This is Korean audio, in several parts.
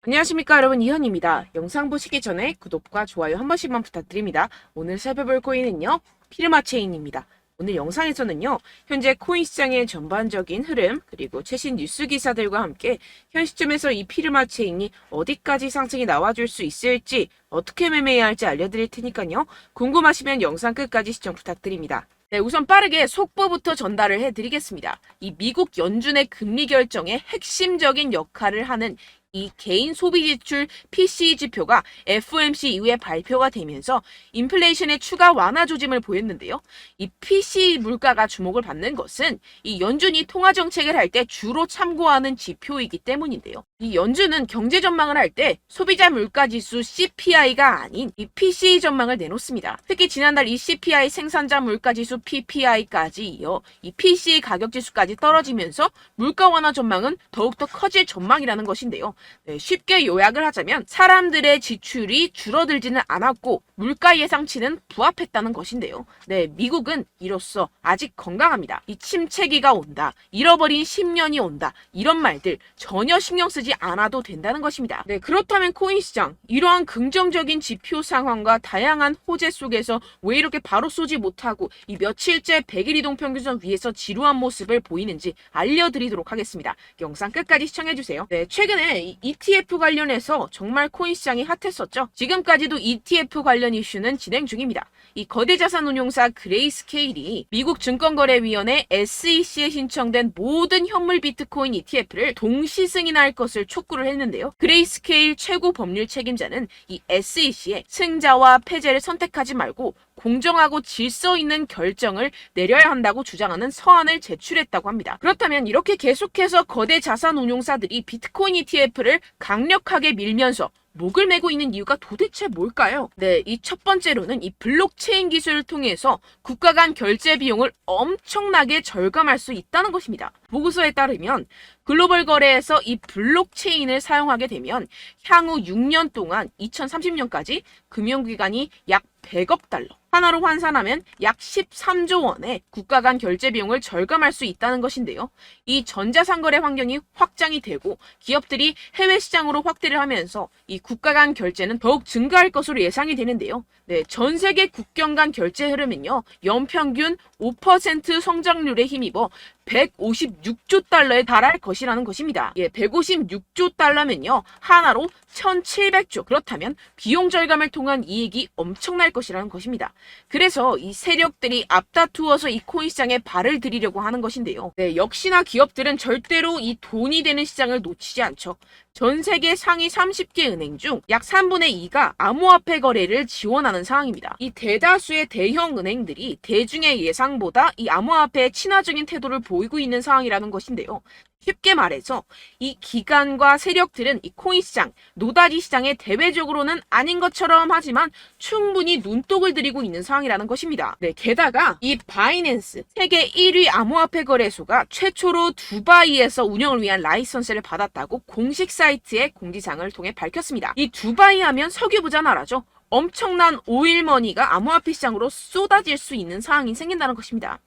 안녕하십니까 여러분, 이현입니다. 영상 보시기 전에 구독과 좋아요 한 번씩만 부탁드립니다. 오늘 살펴볼 코인은요, 피르마체인입니다. 오늘 영상에서는요, 현재 코인 시장의 전반적인 흐름 그리고 최신 뉴스 기사들과 함께 현 시점에서 이 피르마체인이 어디까지 상승이 나와줄 수 있을지, 어떻게 매매해야 할지 알려드릴 테니까요, 궁금하시면 영상 끝까지 시청 부탁드립니다. 네, 우선 빠르게 속보부터 전달을 해드리겠습니다. 이 미국 연준의 금리 결정에 핵심적인 역할을 하는 이 개인 소비 지출 PCE 지표가 FOMC 이후에 발표가 되면서 인플레이션의 추가 완화 조짐을 보였는데요. 이 PCE 물가가 주목을 받는 것은 이 연준이 통화 정책을 할 때 주로 참고하는 지표이기 때문인데요. 이 연준은 경제 전망을 할 때 소비자 물가 지수 CPI가 아닌 이 PCE 전망을 내놓습니다. 특히 지난달 이 CPI 생산자 물가 지수 PPI까지 이어 이 PCE 가격 지수까지 떨어지면서 물가 완화 전망은 더욱더 커질 전망이라는 것인데요. 네, 쉽게 요약을 하자면 사람들의 지출이 줄어들지는 않았고 물가 예상치는 부합했다는 것인데요. 네, 미국은 이로써 아직 건강합니다. 이 침체기가 온다, 잃어버린 10년이 온다, 이런 말들 전혀 신경 쓰지 않아도 된다는 것입니다. 네, 그렇다면 코인 시장, 이러한 긍정적인 지표 상황과 다양한 호재 속에서 왜 이렇게 바로 쏘지 못하고 이 며칠째 100일 이동 평균선 위에서 지루한 모습을 보이는지 알려드리도록 하겠습니다. 영상 끝까지 시청해주세요. 네, 최근에 이 ETF 관련해서 정말 코인 시장이 핫했었죠. 지금까지도 ETF 관련 이슈는 진행 중입니다. 이 거대 자산 운용사 그레이스케일이 미국 증권거래위원회 SEC에 신청된 모든 현물 비트코인 ETF를 동시 승인할 것을 촉구를 했는데요. 그레이스케일 최고 법률 책임자는 이 SEC에 승자와 패배를 선택하지 말고 공정하고 질서 있는 결정을 내려야 한다고 주장하는 서한을 제출했다고 합니다. 그렇다면 이렇게 계속해서 거대 자산 운용사들이 비트코인 ETF를 강력하게 밀면서 목을 메고 있는 이유가 도대체 뭘까요? 네, 이 첫 번째로는 이 블록체인 기술을 통해서 국가 간 결제 비용을 엄청나게 절감할 수 있다는 것입니다. 보고서에 따르면 글로벌 거래에서 이 블록체인을 사용하게 되면 향후 6년 동안 2030년까지 금융기관이 약 100억 달러, 하나로 환산하면 약 13조 원의 국가 간 결제 비용을 절감할 수 있다는 것인데요. 이 전자상거래 환경이 확장이 되고 기업들이 해외 시장으로 확대를 하면서 이 국가 간 결제는 더욱 증가할 것으로 예상이 되는데요. 네, 전 세계 국경 간 결제 흐름은요, 연평균 5% 성장률에 힘입어 156조 달러에 달할 것이라는 것입니다. 예, 156조 달러면요, 하나로 1700조. 그렇다면 비용 절감을 통한 이익이 엄청날 것이라는 것입니다. 그래서 이 세력들이 앞다투어서 이 코인 시장에 발을 들이려고 하는 것인데요. 네, 역시나 기업들은 절대로 이 돈이 되는 시장을 놓치지 않죠. 전 세계 상위 30개 은행 중 약 3분의 2가 암호화폐 거래를 지원하는 상황입니다. 이 대다수의 대형 은행들이 대중의 예상보다 이 암호화폐에 친화적인 태도를 보이고 있는 상황이라는 것인데요. 쉽게 말해서 이 기관과 세력들은 이 코인 시장, 노다지 시장에 대외적으로는 아닌 것처럼 하지만 충분히 눈독을 들이고 있는 상황이라는 것입니다. 네, 게다가 이 바이낸스, 세계 1위 암호화폐 거래소가 최초로 두바이에서 운영을 위한 라이선스를 받았다고 공식 사이트의 공지사항을 통해 밝혔습니다. 이 두바이 하면 석유 부자 나라죠. 엄청난 오일머니가 암호화폐 시장으로 쏟아질 수 있는 상황이 생긴다는 것입니다.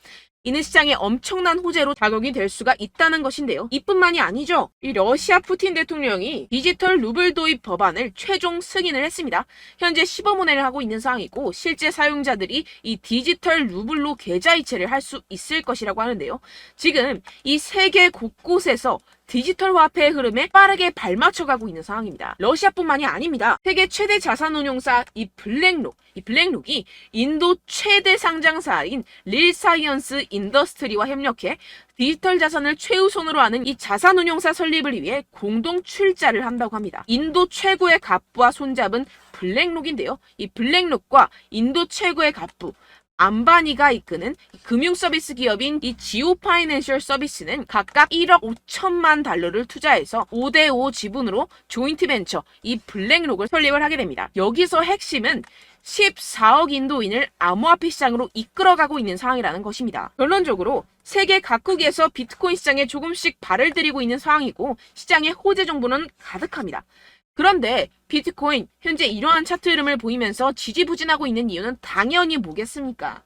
이는 시장에 엄청난 호재로 작용이 될 수가 있다는 것인데요. 이뿐만이 아니죠. 이 러시아 푸틴 대통령이 디지털 루블 도입 법안을 최종 승인을 했습니다. 현재 시범운행을 하고 있는 상황이고 실제 사용자들이 이 디지털 루블로 계좌이체를 할 수 있을 것이라고 하는데요. 지금 이 세계 곳곳에서 디지털 화폐의 흐름에 빠르게 발맞춰가고 있는 상황입니다. 러시아뿐만이 아닙니다. 세계 최대 자산운용사 이 블랙록이 인도 최대 상장사인 릴사이언스 인더스트리와 협력해 디지털 자산을 최우선으로 하는 이 자산운용사 설립을 위해 공동 출자를 한다고 합니다. 인도 최고의 갑부와 손잡은 블랙록인데요. 이 블랙록과 인도 최고의 갑부 암바니가 이끄는 금융 서비스 기업인 이 지오 파이낸셜 서비스는 각각 1억 5천만 달러를 투자해서 5대5 지분으로 조인트 벤처 이 블랙록을 설립을 하게 됩니다. 여기서 핵심은 14억 인도인을 암호화폐 시장으로 이끌어가고 있는 상황이라는 것입니다. 결론적으로 세계 각국에서 비트코인 시장에 조금씩 발을 들이고 있는 상황이고 시장의 호재 정보는 가득합니다. 그런데 비트코인 현재 이러한 차트 흐름을 보이면서 지지부진하고 있는 이유는 당연히 뭐겠습니까?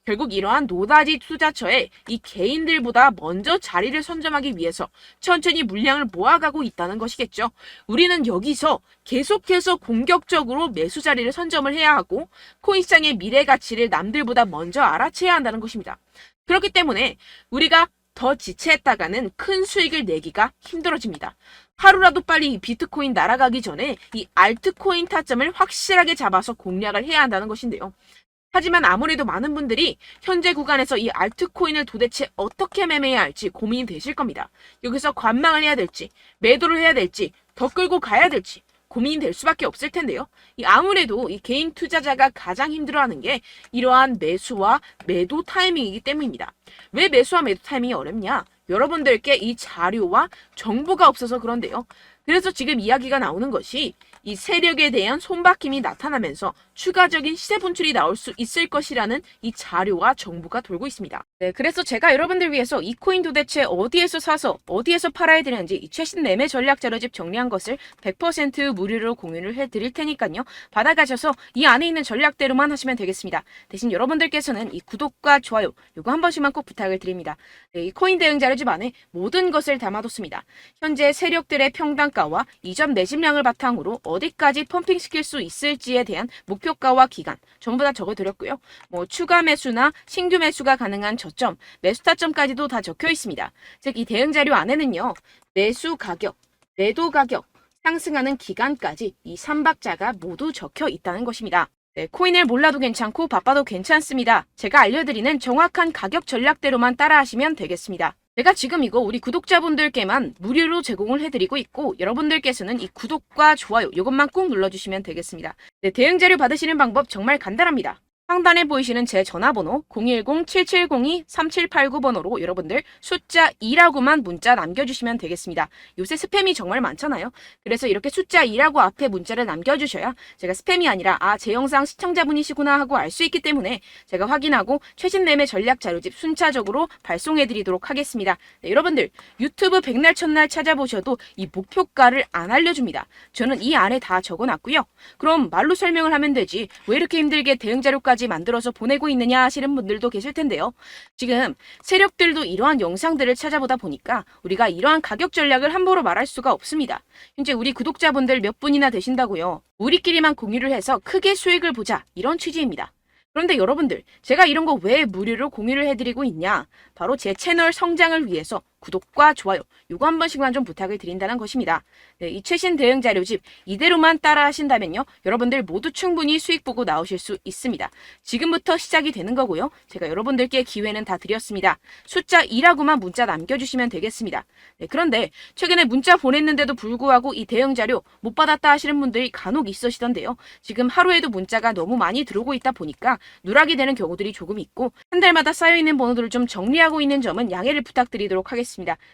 결국 이러한 노다지 투자처에 이 개인들보다 먼저 자리를 선점하기 위해서 천천히 물량을 모아가고 있다는 것이겠죠. 우리는 여기서 계속해서 공격적으로 매수 자리를 선점을 해야 하고 코인 시장의 미래 가치를 남들보다 먼저 알아채야 한다는 것입니다. 그렇기 때문에 우리가 더 지체했다가는 큰 수익을 내기가 힘들어집니다. 하루라도 빨리 이 비트코인 날아가기 전에 이 알트코인 타점을 확실하게 잡아서 공략을 해야 한다는 것인데요. 하지만 아무래도 많은 분들이 현재 구간에서 이 알트코인을 도대체 어떻게 매매해야 할지 고민이 되실 겁니다. 여기서 관망을 해야 될지, 매도를 해야 될지, 더 끌고 가야 될지 고민이 될 수밖에 없을 텐데요. 아무래도 이 개인 투자자가 가장 힘들어하는 게 이러한 매수와 매도 타이밍이기 때문입니다. 왜 매수와 매도 타이밍이 어렵냐? 여러분들께 이 자료와 정보가 없어서 그런데요. 그래서 지금 이야기가 나오는 것이 이 세력에 대한 손바뀜이 나타나면서 추가적인 시세 분출이 나올 수 있을 것이라는 이 자료와 정보가 돌고 있습니다. 네, 그래서 제가 여러분들 위해서 이 코인 도대체 어디에서 사서 어디에서 팔아야 되는지 이 최신 매매 전략 자료집 정리한 것을 100% 무료로 공유를 해드릴 테니까요. 받아가셔서 이 안에 있는 전략대로만 하시면 되겠습니다. 대신 여러분들께서는 이 구독과 좋아요 요거 한 번씩만 꼭 부탁을 드립니다. 네, 이 코인 대응 자료집 안에 모든 것을 담아뒀습니다. 현재 세력들의 평단가와 이전 매집량을 바탕으로 어디까지 펌핑시킬 수 있을지에 대한 목표가와 기간 전부 다 적어드렸고요. 추가 매수나 신규 매수가 가능한 저점, 매수 타점까지도 다 적혀 있습니다. 즉 이 대응 자료 안에는요. 매수 가격, 매도 가격, 상승하는 기간까지 이 3박자가 모두 적혀 있다는 것입니다. 네, 코인을 몰라도 괜찮고 바빠도 괜찮습니다. 제가 알려드리는 정확한 가격 전략대로만 따라하시면 되겠습니다. 제가 지금 이거 우리 구독자분들께만 무료로 제공을 해드리고 있고 여러분들께서는 이 구독과 좋아요 이것만 꼭 눌러주시면 되겠습니다. 네, 대응 자료 받으시는 방법 정말 간단합니다. 상단에 보이시는 제 전화번호 010-7702-3789번호로 여러분들 숫자 2라고만 문자 남겨주시면 되겠습니다. 요새 스팸이 정말 많잖아요. 그래서 이렇게 숫자 2라고 앞에 문자를 남겨주셔야 제가 스팸이 아니라 제 영상 시청자분이시구나 하고 알 수 있기 때문에 제가 확인하고 최신 매매 전략 자료집 순차적으로 발송해드리도록 하겠습니다. 네, 여러분들 유튜브 백날 첫날 찾아보셔도 이 목표가를 안 알려줍니다. 저는 이 안에 다 적어놨고요. 그럼 말로 설명을 하면 되지 왜 이렇게 힘들게 대응 자료까지 만들어서 보내고 있느냐 하시는 분들도 계실 텐데요. 지금 세력들도 이러한 영상들을 찾아보다 보니까 우리가 이러한 가격 전략을 함부로 말할 수가 없습니다. 현재 우리 구독자분들 몇 분이나 되신다고요. 우리끼리만 공유를 해서 크게 수익을 보자 이런 취지입니다. 그런데 여러분들 제가 이런 거 왜 무료로 공유를 해드리고 있냐? 바로 제 채널 성장을 위해서 구독과 좋아요 요거 한 번씩만 좀 부탁을 드린다는 것입니다. 네, 이 최신 대응 자료집 이대로만 따라 하신다면요. 여러분들 모두 충분히 수익 보고 나오실 수 있습니다. 지금부터 시작이 되는 거고요. 제가 여러분들께 기회는 다 드렸습니다. 숫자 2라고만 문자 남겨주시면 되겠습니다. 네, 그런데 최근에 문자 보냈는데도 불구하고 이 대응 자료 못 받았다 하시는 분들이 간혹 있으시던데요. 지금 하루에도 문자가 너무 많이 들어오고 있다 보니까 누락이 되는 경우들이 조금 있고 한 달마다 쌓여있는 번호들을 좀 정리하고 있는 점은 양해를 부탁드리도록 하겠습니다.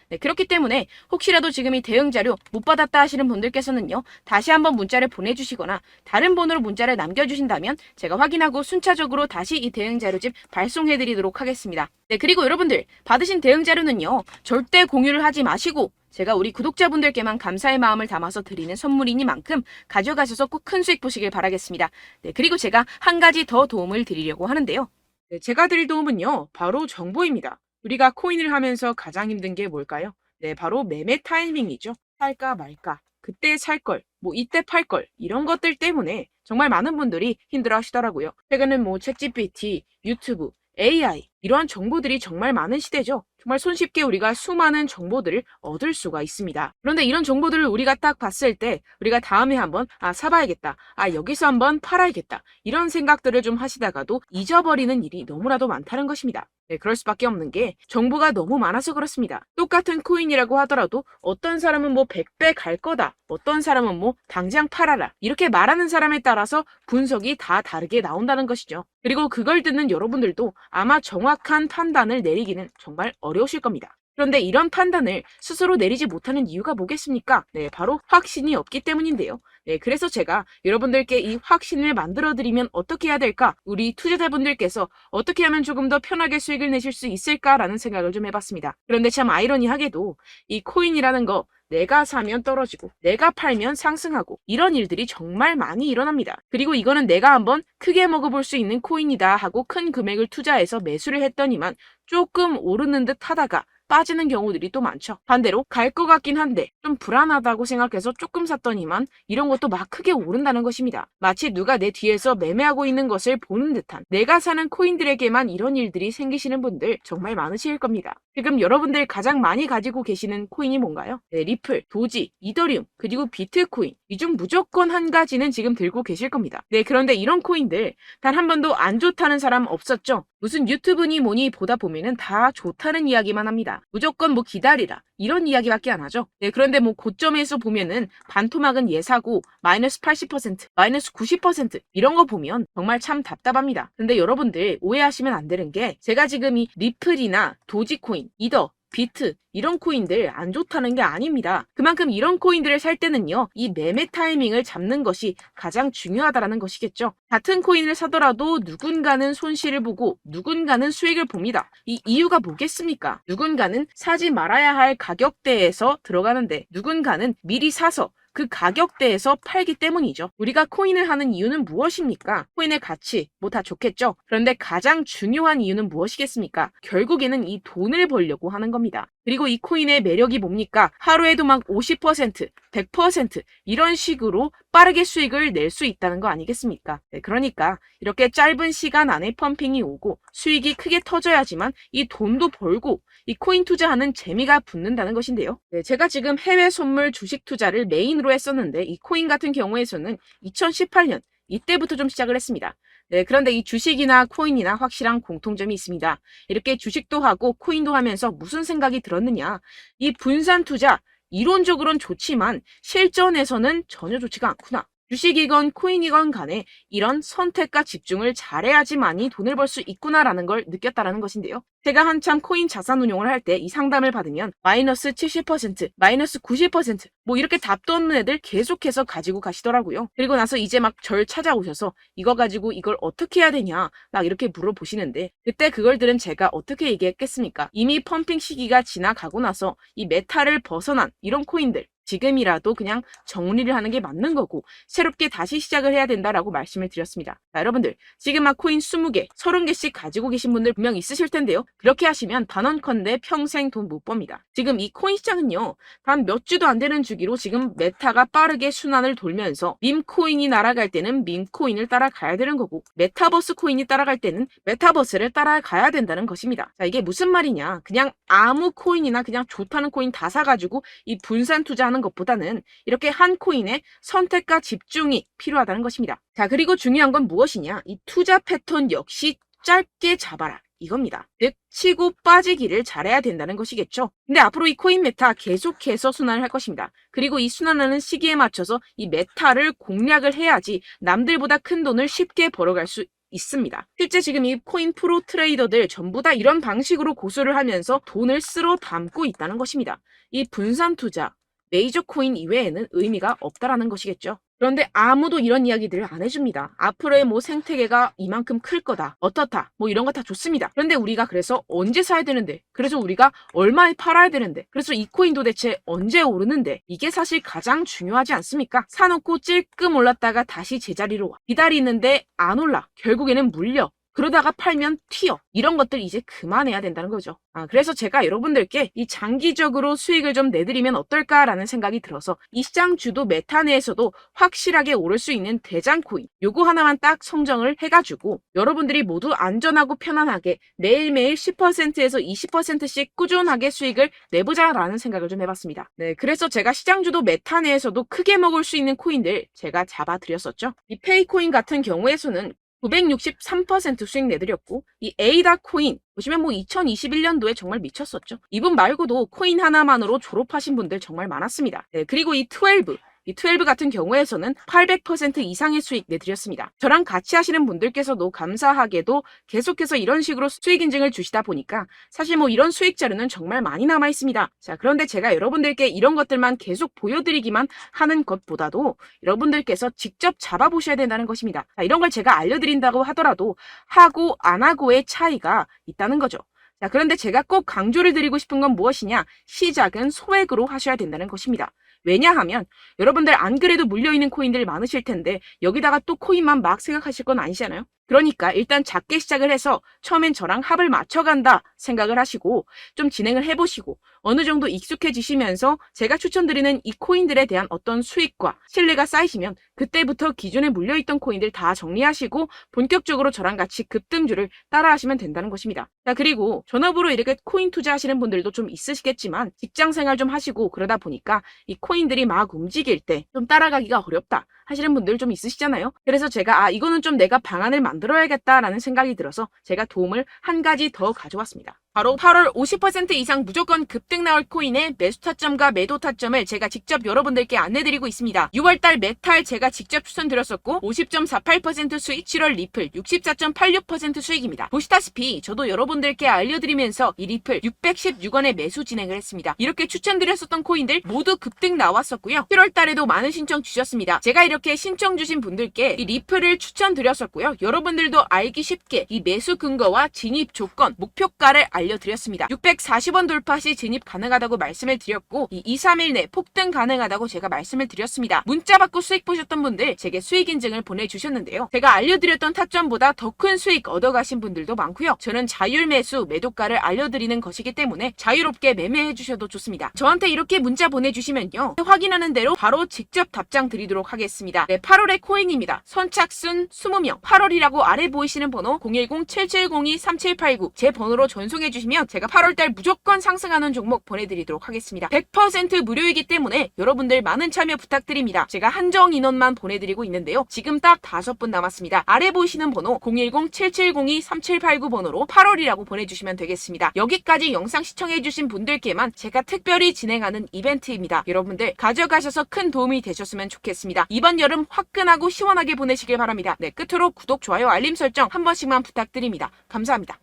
네, 그렇기 때문에 혹시라도 지금 이 대응 자료 못 받았다 하시는 분들께서는요. 다시 한번 문자를 보내주시거나 다른 번호로 문자를 남겨주신다면 제가 확인하고 순차적으로 다시 이 대응 자료집 발송해드리도록 하겠습니다. 네, 그리고 여러분들 받으신 대응 자료는요. 절대 공유를 하지 마시고 제가 우리 구독자분들께만 감사의 마음을 담아서 드리는 선물이니만큼 가져가셔서 꼭 큰 수익 보시길 바라겠습니다. 네, 그리고 제가 한 가지 더 도움을 드리려고 하는데요. 네, 제가 드릴 도움은요. 바로 정보입니다. 우리가 코인을 하면서 가장 힘든 게 뭘까요? 네, 바로 매매 타이밍이죠. 살까 말까, 그때 살 걸, 이때 팔 걸, 이런 것들 때문에 정말 많은 분들이 힘들어 하시더라고요. 최근은 챗GPT, 유튜브, AI, 이러한 정보들이 정말 많은 시대죠. 정말 손쉽게 우리가 수많은 정보들을 얻을 수가 있습니다. 그런데 이런 정보들을 우리가 딱 봤을 때 우리가 다음에 한번 사봐야겠다. 여기서 한번 팔아야겠다. 이런 생각들을 좀 하시다가도 잊어버리는 일이 너무나도 많다는 것입니다. 네, 그럴 수밖에 없는 게 정보가 너무 많아서 그렇습니다. 똑같은 코인이라고 하더라도 어떤 사람은 100배 갈 거다. 어떤 사람은 당장 팔아라. 이렇게 말하는 사람에 따라서 분석이 다 다르게 나온다는 것이죠. 그리고 그걸 듣는 여러분들도 아마 정확한 판단을 내리기는 정말 어려우실 겁니다. 그런데 이런 판단을 스스로 내리지 못하는 이유가 뭐겠습니까? 네, 바로 확신이 없기 때문인데요. 네, 그래서 제가 여러분들께 이 확신을 만들어드리면 어떻게 해야 될까? 우리 투자자분들께서 어떻게 하면 조금 더 편하게 수익을 내실 수 있을까라는 생각을 좀 해봤습니다. 그런데 참 아이러니하게도 이 코인이라는 거 내가 사면 떨어지고 내가 팔면 상승하고 이런 일들이 정말 많이 일어납니다. 그리고 이거는 내가 한번 크게 먹어볼 수 있는 코인이다 하고 큰 금액을 투자해서 매수를 했더니만 조금 오르는 듯 하다가 빠지는 경우들이 또 많죠. 반대로 갈 것 같긴 한데 좀 불안하다고 생각해서 조금 샀더니만 이런 것도 막 크게 오른다는 것입니다. 마치 누가 내 뒤에서 매매하고 있는 것을 보는 듯한, 내가 사는 코인들에게만 이런 일들이 생기시는 분들 정말 많으실 겁니다. 지금 여러분들 가장 많이 가지고 계시는 코인이 뭔가요? 네, 리플, 도지, 이더리움, 그리고 비트코인. 이 중 무조건 한 가지는 지금 들고 계실 겁니다. 네, 그런데 이런 코인들 단 한 번도 안 좋다는 사람 없었죠? 무슨 유튜브니 뭐니 보다 보면은 다 좋다는 이야기만 합니다. 무조건 뭐 기다리라 이런 이야기밖에 안 하죠. 네, 그런데 뭐 고점에서 보면은 반토막은 예사고 마이너스 80%, 마이너스 90% 이런 거 보면 정말 참 답답합니다. 근데 여러분들 오해하시면 안 되는 게, 제가 지금 이 리플이나 도지코인, 이더, 비트 이런 코인들 안 좋다는 게 아닙니다. 그만큼 이런 코인들을 살 때는요, 이 매매 타이밍을 잡는 것이 가장 중요하다라는 것이겠죠. 같은 코인을 사더라도 누군가는 손실을 보고 누군가는 수익을 봅니다. 이 이유가 뭐겠습니까? 누군가는 사지 말아야 할 가격대에서 들어가는데 누군가는 미리 사서 그 가격대에서 팔기 때문이죠. 우리가 코인을 하는 이유는 무엇입니까? 코인의 가치, 뭐 다 좋겠죠. 그런데 가장 중요한 이유는 무엇이겠습니까? 결국에는 이 돈을 벌려고 하는 겁니다. 그리고 이 코인의 매력이 뭡니까? 하루에도 막 50%, 100% 이런 식으로 빠르게 수익을 낼 수 있다는 거 아니겠습니까? 네, 그러니까 이렇게 짧은 시간 안에 펌핑이 오고 수익이 크게 터져야지만 이 돈도 벌고 이 코인 투자하는 재미가 붙는다는 것인데요. 네, 제가 지금 해외 선물 주식 투자를 메인으로 했었는데 이 코인 같은 경우에서는 2018년 이때부터 좀 시작을 했습니다. 네, 그런데 이 주식이나 코인이나 확실한 공통점이 있습니다. 이렇게 주식도 하고 코인도 하면서 무슨 생각이 들었느냐? 이 분산 투자, 이론적으로는 좋지만 실전에서는 전혀 좋지가 않구나. 주식이건 코인이건 간에 이런 선택과 집중을 잘해야지만이 돈을 벌 수 있구나라는 걸 느꼈다라는 것인데요. 제가 한참 코인 자산 운용을 할 때 이 상담을 받으면 마이너스 70%, 마이너스 90%, 뭐 이렇게 답도 없는 애들 계속해서 가지고 가시더라고요. 그리고 나서 이제 막 절 찾아오셔서 이거 가지고 이걸 어떻게 해야 되냐 막 이렇게 물어보시는데, 그때 그걸 들은 제가 어떻게 얘기했겠습니까? 이미 펌핑 시기가 지나가고 나서 이 메타를 벗어난 이런 코인들, 지금이라도 그냥 정리를 하는 게 맞는 거고 새롭게 다시 시작을 해야 된다라고 말씀을 드렸습니다. 자, 여러분들 지금 막 코인 20개, 30개씩 가지고 계신 분들 분명 있으실 텐데요. 그렇게 하시면 단언컨대 평생 돈 못 법니다. 지금 이 코인 시장은요, 단 몇 주도 안 되는 주기로 지금 메타가 빠르게 순환을 돌면서 밈코인이 날아갈 때는 밈코인을 따라가야 되는 거고 메타버스 코인이 따라갈 때는 메타버스를 따라가야 된다는 것입니다. 자, 이게 무슨 말이냐? 그냥 아무 코인이나 그냥 좋다는 코인 다 사가지고 이 분산 투자하는 것보다는 이렇게 한 코인에 선택과 집중이 필요하다는 것입니다. 자, 그리고 중요한 건 무엇이냐? 이 투자 패턴 역시 짧게 잡아라. 이겁니다. 즉 치고 빠지기를 잘해야 된다는 것이겠죠. 근데 앞으로 이 코인 메타 계속해서 순환을 할 것입니다. 그리고 이 순환하는 시기에 맞춰서 이 메타를 공략을 해야지 남들보다 큰 돈을 쉽게 벌어갈 수 있습니다. 실제 지금 이 코인 프로 트레이더들 전부 다 이런 방식으로 고수를 하면서 돈을 쓸어 담고 있다는 것입니다. 이 분산 투자, 메이저 코인 이외에는 의미가 없다라는 것이겠죠. 그런데 아무도 이런 이야기들을 안 해줍니다. 앞으로의 뭐 생태계가 이만큼 클 거다, 어떻다, 뭐 이런 거 다 좋습니다. 그런데 우리가 그래서 언제 사야 되는데, 그래서 우리가 얼마에 팔아야 되는데, 그래서 이 코인 도대체 언제 오르는데, 이게 사실 가장 중요하지 않습니까? 사놓고 찔끔 올랐다가 다시 제자리로 와. 기다리는데 안 올라. 결국에는 물려. 그러다가 팔면 튀어. 이런 것들 이제 그만해야 된다는 거죠. 그래서 제가 여러분들께 이 장기적으로 수익을 좀 내드리면 어떨까라는 생각이 들어서 이 시장 주도 메타 내에서도 확실하게 오를 수 있는 대장 코인, 요거 하나만 딱 선정을 해가지고 여러분들이 모두 안전하고 편안하게 매일매일 10%에서 20%씩 꾸준하게 수익을 내보자라는 생각을 좀 해봤습니다. 네, 그래서 제가 시장 주도 메타 내에서도 크게 먹을 수 있는 코인들 제가 잡아드렸었죠. 이 페이코인 같은 경우에서는 963% 수익 내드렸고, 이 에이다 코인 보시면 뭐 2021년도에 정말 미쳤었죠. 이분 말고도 코인 하나만으로 졸업하신 분들 정말 많았습니다. 네, 그리고 이 12 같은 경우에서는 800% 이상의 수익 내드렸습니다. 저랑 같이 하시는 분들께서도 감사하게도 계속해서 이런 식으로 수익 인증을 주시다 보니까 사실 뭐 이런 수익 자료는 정말 많이 남아 있습니다. 자, 그런데 제가 여러분들께 이런 것들만 계속 보여드리기만 하는 것보다도 여러분들께서 직접 잡아보셔야 된다는 것입니다. 자, 이런 걸 제가 알려드린다고 하더라도 하고 안 하고의 차이가 있다는 거죠. 자, 그런데 제가 꼭 강조를 드리고 싶은 건 무엇이냐? 시작은 소액으로 하셔야 된다는 것입니다. 왜냐하면 여러분들 안 그래도 물려있는 코인들 많으실 텐데 여기다가 또 코인만 막 생각하실 건 아니잖아요. 그러니까 일단 작게 시작을 해서 처음엔 저랑 합을 맞춰간다 생각을 하시고 좀 진행을 해보시고 어느 정도 익숙해지시면서 제가 추천드리는 이 코인들에 대한 어떤 수익과 신뢰가 쌓이시면 그때부터 기존에 물려있던 코인들 다 정리하시고 본격적으로 저랑 같이 급등주를 따라하시면 된다는 것입니다. 자, 그리고 전업으로 이렇게 코인 투자하시는 분들도 좀 있으시겠지만 직장 생활 좀 하시고 그러다 보니까 이 코인들이 막 움직일 때 좀 따라가기가 어렵다 하시는 분들 좀 있으시잖아요. 그래서 제가 이거는 좀 내가 방안을 만들어야겠다라는 생각이 들어서 제가 도움을 한 가지 더 가져왔습니다. 바로 8월 50% 이상 무조건 급등 나올 코인의 매수 타점과 매도 타점을 제가 직접 여러분들께 안내드리고 있습니다. 6월달 메탈 제가 직접 추천드렸었고 50.48% 수익, 7월 리플 64.86% 수익입니다. 보시다시피 저도 여러분들께 알려드리면서 이 리플 616원에 매수 진행을 했습니다. 이렇게 추천드렸었던 코인들 모두 급등 나왔었고요. 7월달에도 많은 신청 주셨습니다. 제가 이렇게 신청 주신 분들께 이 리플을 추천드렸었고요. 여러분들도 알기 쉽게 이 매수 근거와 진입 조건, 목표가를 알려드렸습니다. 640원 돌파 시 진입 가능하다고 말씀을 드렸고 이 2-3일 내 폭등 가능하다고 제가 말씀을 드렸습니다. 문자 받고 수익 보셨던 분들 제게 수익 인증을 보내주셨는데요. 제가 알려드렸던 타점보다 더 큰 수익 얻어가신 분들도 많고요. 저는 자율 매수 매도가를 알려드리는 것이기 때문에 자유롭게 매매해 주셔도 좋습니다. 저한테 이렇게 문자 보내주시면요. 확인하는 대로 바로 직접 답장 드리도록 하겠습니다. 네, 8월의 코인입니다. 선착순 20명 8월이라고 아래 보이시는 번호 010-7702-3789 제 번호로 전송해 주시면 제가 8월달 무조건 상승하는 종목 보내드리도록 하겠습니다. 100% 무료이기 때문에 여러분들 많은 참여 부탁드립니다. 제가 한정 인원만 보내드리고 있는데요. 지금 딱 5분 남았습니다. 아래 보이시는 번호 010-7702-3789 번호로 8월이라고 보내주시면 되겠습니다. 여기까지 영상 시청해주신 분들께만 제가 특별히 진행하는 이벤트입니다. 여러분들 가져가셔서 큰 도움이 되셨으면 좋겠습니다. 이번 여름 화끈하고 시원하게 보내시길 바랍니다. 네, 끝으로 구독, 좋아요, 알림 설정 한 번씩만 부탁드립니다. 감사합니다.